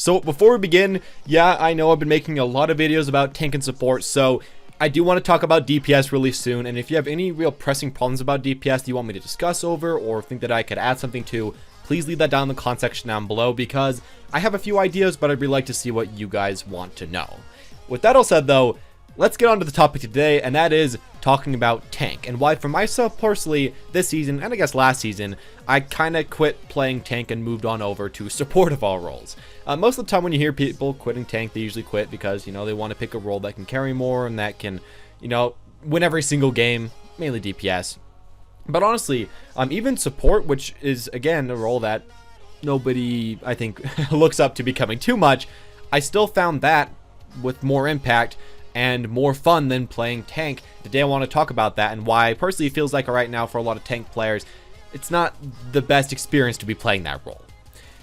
So before we begin, yeah, I know I've been making a lot of videos about tank and support, so I do want to talk about DPS really soon, and if you have any real pressing problems about DPS that you want me to discuss over, or think that I could add something to, please leave that down in the comment section down below, because I have a few ideas, but I'd really like to see what you guys want to know. With that all said though, let's get on to the topic today, and that is talking about tank, and why for myself personally, this season, and I guess last season, I kind of quit playing tank and moved on over to support of all roles. Most of the time when you hear people quitting tank, they usually quit because, you know, they want to pick a role that can carry more and that can, you know, win every single game, mainly DPS. But honestly, even support, which is, again, a role that nobody, I think, looks up to becoming too much, I still found that with more impact and more fun than playing tank. Today I want to talk about that and why personally it feels like right now for a lot of tank players, it's not the best experience to be playing that role.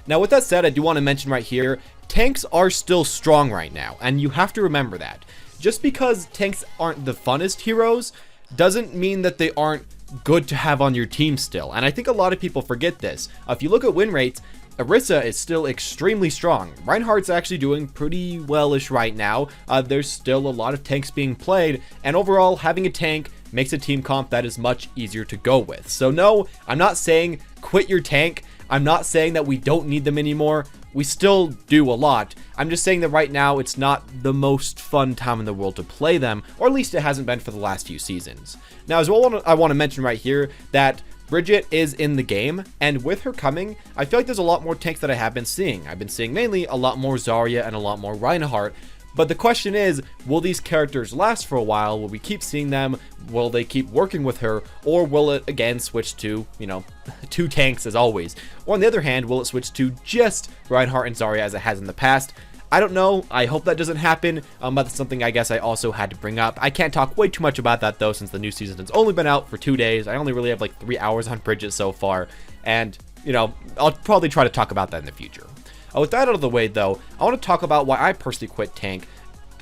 Now with that said, I do want to mention right here, tanks are still strong right now, and you have to remember that. Just because tanks aren't the funnest heroes, doesn't mean that they aren't good to have on your team still, and I think a lot of people forget this. If you look at win rates, Orisa is still extremely strong. Reinhardt's actually doing pretty well-ish right now. There's still a lot of tanks being played, and overall, having a tank makes a team comp that is much easier to go with. So no, I'm not saying quit your tank. I'm not saying that we don't need them anymore. We still do a lot. I'm just saying that right now, it's not the most fun time in the world to play them, or at least it hasn't been for the last few seasons. Now, as well, I want to mention right here that Bridget is in the game, and with her coming, I feel like there's a lot more tanks that I have been seeing. I've been seeing mainly a lot more Zarya and a lot more Reinhardt, but the question is, will these characters last for a while? Will we keep seeing them? Will they keep working with her? Or will it again switch to, you know, two tanks as always? Or on the other hand, will it switch to just Reinhardt and Zarya as it has in the past? I don't know. I hope that doesn't happen, but that's something I guess I also had to bring up. I can't talk way too much about that though, since the new season has only been out for 2 days. I only really have like 3 hours on Bridget so far, and, you know, I'll probably try to talk about that in the future. With that out of the way though, I want to talk about why I personally quit tank,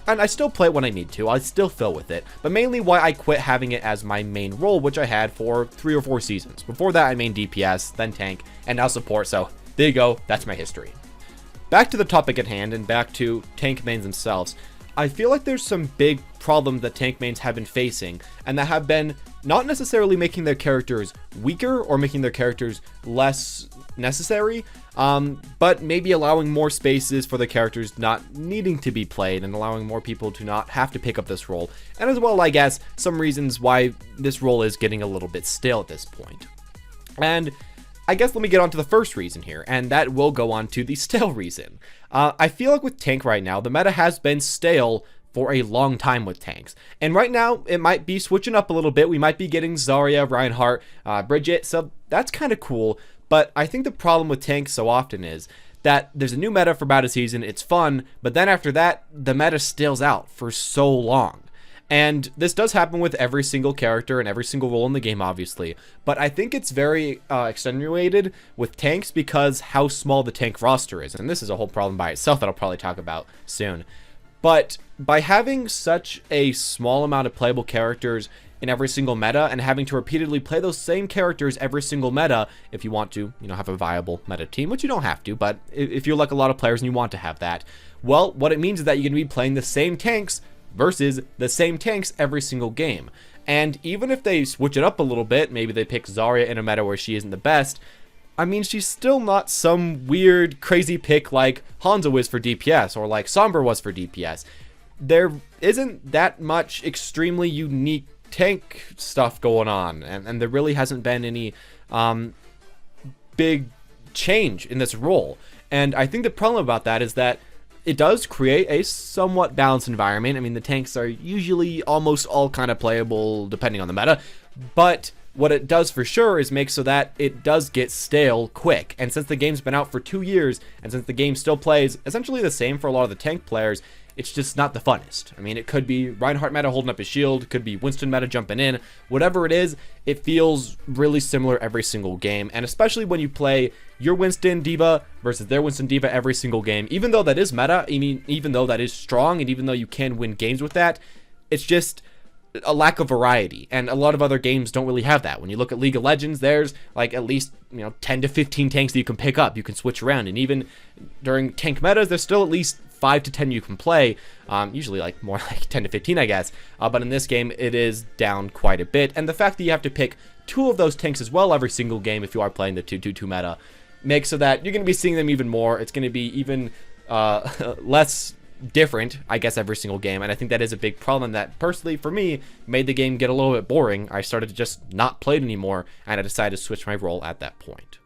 and I still play it when I need to. I still fill with it, but mainly why I quit having it as my main role, which I had for 3 or 4 seasons. Before that, I mained DPS, then tank, and now support, so there you go, that's my history. Back to the topic at hand, and back to tank mains themselves, I feel like there's some big problems that tank mains have been facing, and that have been not necessarily making their characters weaker or making their characters less necessary, but maybe allowing more spaces for the characters not needing to be played and allowing more people to not have to pick up this role, and as well, I guess, some reasons why this role is getting a little bit stale at this point. And I guess let me get on to the first reason here, and that will go on to the stale reason. I feel like with tank right now, the meta has been stale for a long time with tanks. And right now, it might be switching up a little bit. We might be getting Zarya, Reinhardt, Bridget, so that's kind of cool. But I think the problem with tanks so often is that there's a new meta for about a season, it's fun, but then after that, the meta stales out for so long. And this does happen with every single character and every single role in the game, obviously. But I think it's very extenuated with tanks because how small the tank roster is. And this is a whole problem by itself that I'll probably talk about soon. But by having such a small amount of playable characters in every single meta and having to repeatedly play those same characters every single meta, if you want to, you know, have a viable meta team, which you don't have to, but if you're like a lot of players and you want to have that, well, what it means is that you're going to be playing the same tanks versus the same tanks every single game. And even if they switch it up a little bit, maybe they pick Zarya in a meta where she isn't the best, I mean, she's still not some weird, crazy pick like Hanzo is for DPS or like Sombra was for DPS. There isn't that much extremely unique tank stuff going on, and there really hasn't been any big change in this role. And I think the problem about that is that it does create a somewhat balanced environment. I mean, the tanks are usually almost all kind of playable depending on the meta, but what it does for sure is make so that it does get stale quick. And since the game's been out for 2 years, and since the game still plays essentially the same for a lot of the tank players, it's just not the funnest. I mean, it could be Reinhardt meta holding up his shield, it could be Winston meta jumping in, whatever it is, it feels really similar every single game. And especially when you play your Winston diva versus their Winston diva every single game, even though that is meta, I mean, even though that is strong, and even though you can win games with that, it's just a lack of variety, and a lot of other games don't really have that. When you look at League of Legends, there's like at least 10 to 15 tanks that you can pick up, you can switch around, and even during tank metas there's still at least 5 to 10 you can play, usually like more like 10 to 15 I guess, but in this game it is down quite a bit, and the fact that you have to pick 2 of those tanks as well every single game if you are playing the 2-2-2 meta makes so that you're going to be seeing them even more. It's going to be even less different, I guess, every single game, and I think that is a big problem that personally for me made the game get a little bit boring. I started to just not play it anymore, and I decided to switch my role at that point.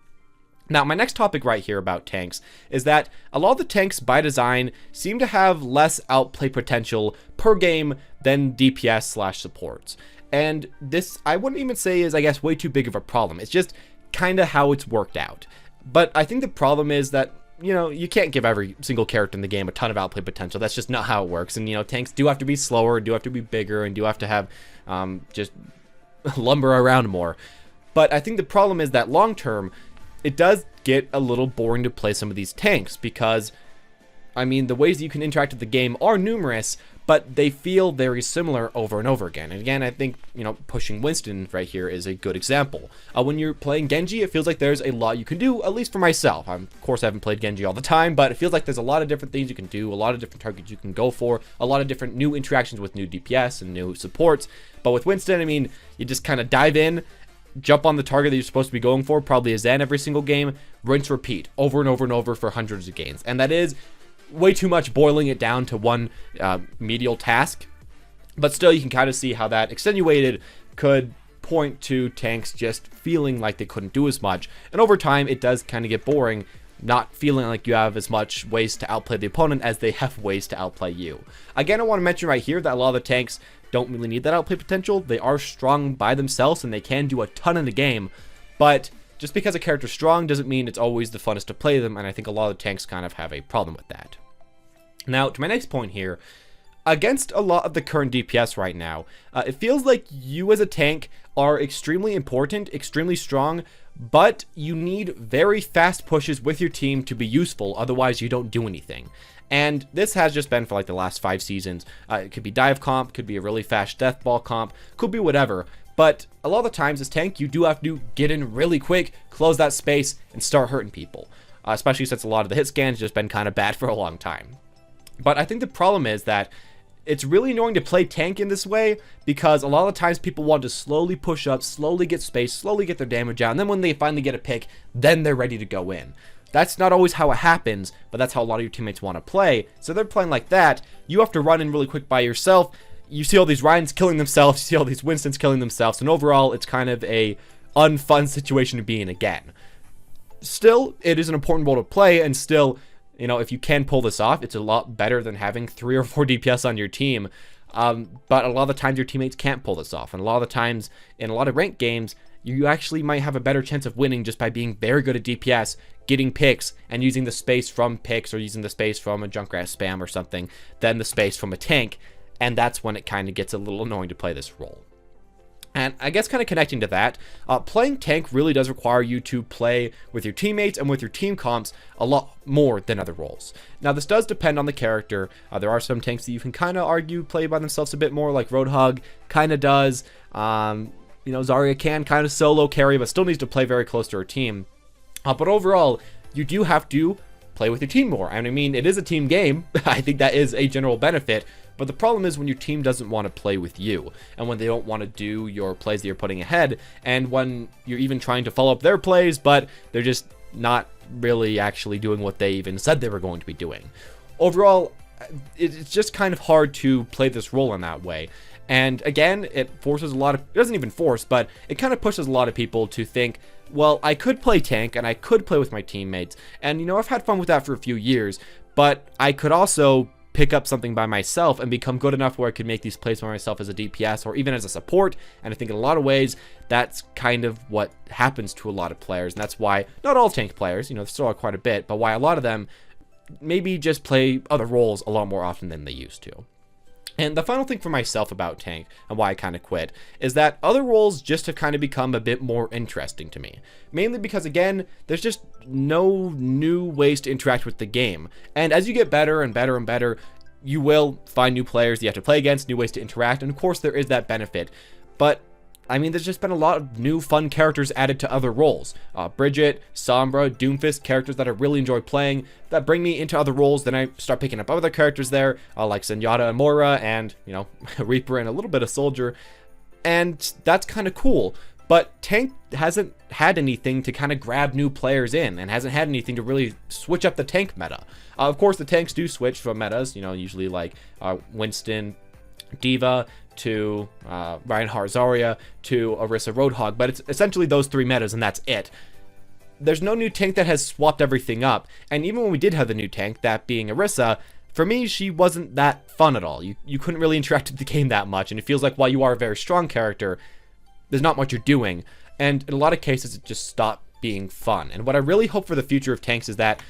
Now, my next topic right here about tanks is that a lot of the tanks by design seem to have less outplay potential per game than DPS / supports, and this I wouldn't even say is, I guess, way too big of a problem. It's just kind of how it's worked out. But I think the problem is that you can't give every single character in the game a ton of outplay potential. That's just not how it works. And, tanks do have to be slower, do have to be bigger, and do have to have just lumber around more. But I think the problem is that long term, it does get a little boring to play some of these tanks because, the ways that you can interact with the game are numerous, but they feel very similar over and over again. And again, I think, pushing Winston right here is a good example. When you're playing Genji, it feels like there's a lot you can do, at least for myself. Of course, I haven't played Genji all the time, but it feels like there's a lot of different things you can do, a lot of different targets you can go for, a lot of different new interactions with new DPS and new supports. But with Winston, you just kind of dive in, jump on the target that you're supposed to be going for, probably a Zen every single game, rinse, repeat, over and over and over for hundreds of games. And that is way too much boiling it down to one medial task, but still you can kind of see how that extenuated could point to tanks just feeling like they couldn't do as much, and over time it does kind of get boring, not feeling like you have as much ways to outplay the opponent as they have ways to outplay you. Again, I want to mention right here that a lot of the tanks don't really need that outplay potential. They are strong by themselves and they can do a ton in the game, but just because a character's strong doesn't mean it's always the funnest to play them, and I think a lot of tanks kind of have a problem with that. Now, to my next point here, against a lot of the current DPS right now, it feels like you as a tank are extremely important, extremely strong, but you need very fast pushes with your team to be useful, otherwise you don't do anything. And this has just been for like the last 5 seasons. It could be dive comp, could be a really fast death ball comp, could be whatever. But a lot of the times as tank, you do have to get in really quick, close that space, and start hurting people. Especially since a lot of the hit scans just been kind of bad for a long time. But I think the problem is that it's really annoying to play tank in this way because a lot of the times people want to slowly push up, slowly get space, slowly get their damage out, and then when they finally get a pick, then they're ready to go in. That's not always how it happens, but that's how a lot of your teammates want to play. So they're playing like that. You have to run in really quick by yourself. You see all these Ryans killing themselves, you see all these Winstons killing themselves, and overall it's kind of a unfun situation to be in again. Still, it is an important role to play, and still, if you can pull this off, it's a lot better than having 3 or 4 DPS on your team. But a lot of the times your teammates can't pull this off. And a lot of the times in a lot of ranked games, you actually might have a better chance of winning just by being very good at DPS, getting picks, and using the space from picks or using the space from a Junkrat spam or something, than the space from a tank. And that's when it kind of gets a little annoying to play this role. And I guess kind of connecting to that, playing tank really does require you to play with your teammates and with your team comps a lot more than other roles. Now, this does depend on the character. There are some tanks that you can kind of argue play by themselves a bit more, like Roadhog kind of does. Zarya can kind of solo carry, but still needs to play very close to her team. But overall, you do have to play with your team more. And it is a team game. I think that is a general benefit. But the problem is when your team doesn't want to play with you, and when they don't want to do your plays that you're putting ahead, and when you're even trying to follow up their plays, but they're just not really actually doing what they even said they were going to be doing. Overall, it's just kind of hard to play this role in that way. And again, it doesn't even force, but it kind of pushes a lot of people to think, well, I could play tank and I could play with my teammates. And, I've had fun with that for a few years, but I could also pick up something by myself and become good enough where I could make these plays by myself as a DPS or even as a support. And I think in a lot of ways, that's kind of what happens to a lot of players. And that's why, not all tank players, there still are quite a bit, but why a lot of them maybe just play other roles a lot more often than they used to. And the final thing for myself about tank and why I kind of quit is that other roles just have kind of become a bit more interesting to me. Mainly because, again, there's just no new ways to interact with the game. And as you get better and better and better, you will find new players you have to play against, new ways to interact, and of course there is that benefit. But I mean, there's just been a lot of new fun characters added to other roles. Bridget, Sombra, Doomfist, characters that I really enjoy playing, that bring me into other roles. Then I start picking up other characters there, like Zenyatta and Moira, and, you know, Reaper and a little bit of Soldier. And that's kind of cool. But Tank hasn't had anything to kind of grab new players in, and hasn't had anything to really switch up the tank meta. Of course, the tanks do switch from metas, you know, usually like Winston, Diva, to Reinhardt Zarya, to Orisa Roadhog, but it's essentially those three metas, and that's it. There's no new tank that has swapped everything up, and even when we did have the new tank, that being Orisa, for me, she wasn't that fun at all. You couldn't really interact with the game that much, and it feels like while you are a very strong character, there's not much you're doing, and in a lot of cases, it just stopped being fun. And what I really hope for the future of tanks is that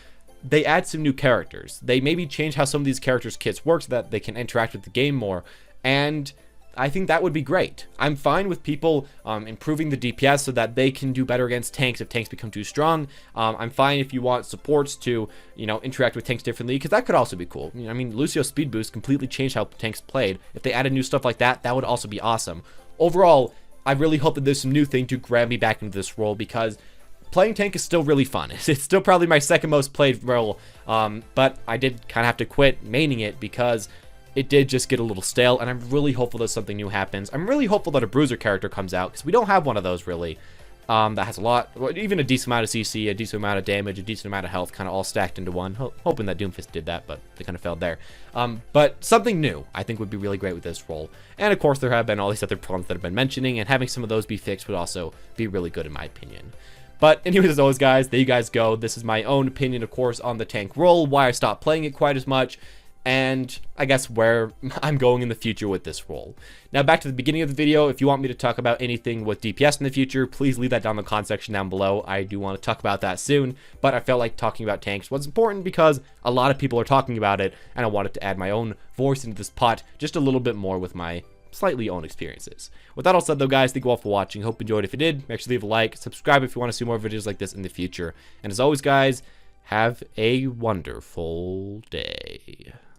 they add some new characters. They maybe change how some of these characters' kits work so that they can interact with the game more, and I think that would be great. I'm fine with people improving the DPS so that they can do better against tanks if tanks become too strong. I'm fine if you want supports to, you know, interact with tanks differently, because that could also be cool. You know, I mean, Lucio's speed boost completely changed how tanks played. If they added new stuff like that, that would also be awesome. Overall, I really hope that there's some new thing to grab me back into this role, because playing tank is still really fun. It's still probably my second most played role, but I did kind of have to quit maining it because it did just get a little stale, and I'm really hopeful that something new happens. I'm really hopeful that a bruiser character comes out, because we don't have one of those really, that has a lot, even a decent amount of CC, a decent amount of damage, a decent amount of health, kind of all stacked into one. Hoping that Doomfist did that, but they kind of failed there. But something new, I think, would be really great with this role. And of course, there have been all these other problems that I've been mentioning, and having some of those be fixed would also be really good in my opinion. But anyways, as always, guys, there you guys go. This is my own opinion, of course, on the tank role, why I stopped playing it quite as much, and I guess where I'm going in the future with this role. Now, back to the beginning of the video, if you want me to talk about anything with DPS in the future, please leave that down in the comment section down below. I do want to talk about that soon, but I felt like talking about tanks was important because a lot of people are talking about it, and I wanted to add my own voice into this pot just a little bit more with my slightly own experiences. With that all said, though, guys, thank you all for watching. Hope you enjoyed. If you did, make sure to leave a like, subscribe if you want to see more videos like this in the future. And as always, guys, have a wonderful day.